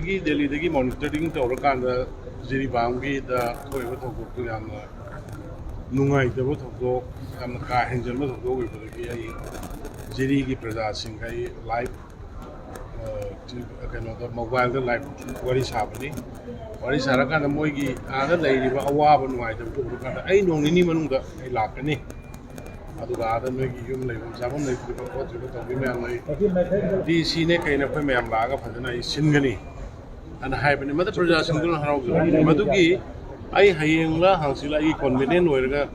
Delhi monitoring Torokanda, Ziribamgi, the Toyota Guyana, Nungai, the Roto, and the car engine of the Zirigi Prada Singh live mobile life, what is happening. What is Harakan and Moigi, other lady, a woman, I know anyone that I lack any. Other than human labor, someone like the scene kind of a man laga for the night Singani and happened in Mother Production Madugi. I hang la Hansila convenient where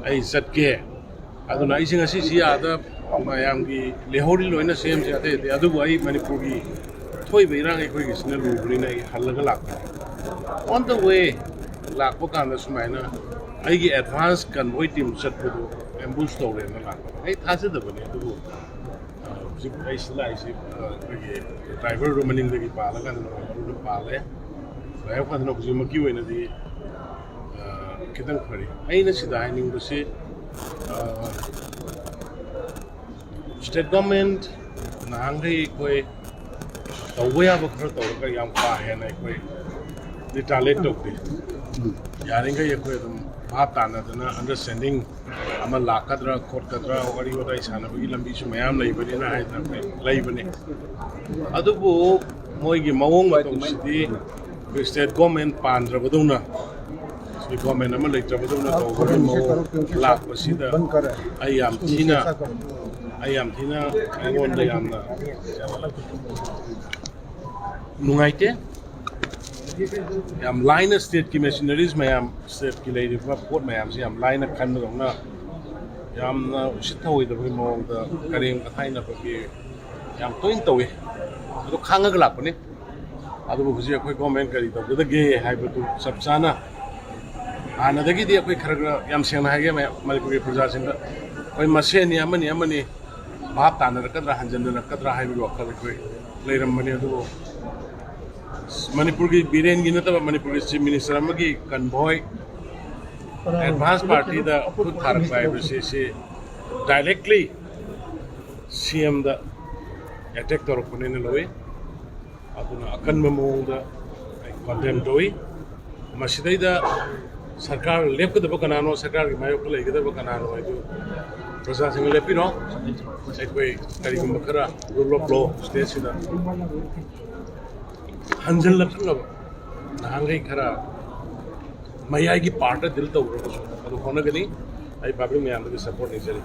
I said care. I don't know, I sing a CC other Mayamgi, Lehori in the same the other way, Manipuri, Toy Birang, a quick snell, Halagalak. On the way, Lakokan the Sumana, I get advanced convoy team set to ambush story in the lap. I passed the money to go. I slice driver romaning the Palagan and the Pale. I have an Oxumaki in the Kitan Curry. I know dining to see state government, Nangri, the way of a Kurto, young fire, and I quit the talent of it. Yaringa Yaquim. Understanding I'm a Lakadra, Korkadra, or what I san of Ilambish, Mayam, Laboring. Adubu, Moigi Maunga City, we said government Pandra Baduna. We comment a Malay Trabaduna, Lak Wasida, I am Tina, I want the Yamna Nuaite. I'm line of state commissionaries, Mayam, state related report, Mayam, I'm line of Kandona. Yam Shito with the Rimo, the Karim Katina Paki, Yam Tointo, the Kanga Laponi, other quick comment, with the gay hybrid to Subsana. And the Gidi quick Yam Shanghai, Malpuri possessing the Masen Yamani, Batan, the Kadra Hanjan, and the Kadra Hybrid of Kalakway, later money to Manipur Biren Ginata, Manipur Chief Minister Amagi, CONVOY, advanced party, the Putharak Bible directly CM the attack or Puninaway, Akan Memo the contempt doy, Mashida Sarkar left the Bocanano, Sakar, Mayopula, the Bocanano, processing Lepino, Segway, Karimakara, rule of law, states in the Hanjal Lapsula, Nangai Kara, Mayagi part of Dilta, Honagani, I probably may under the support initially.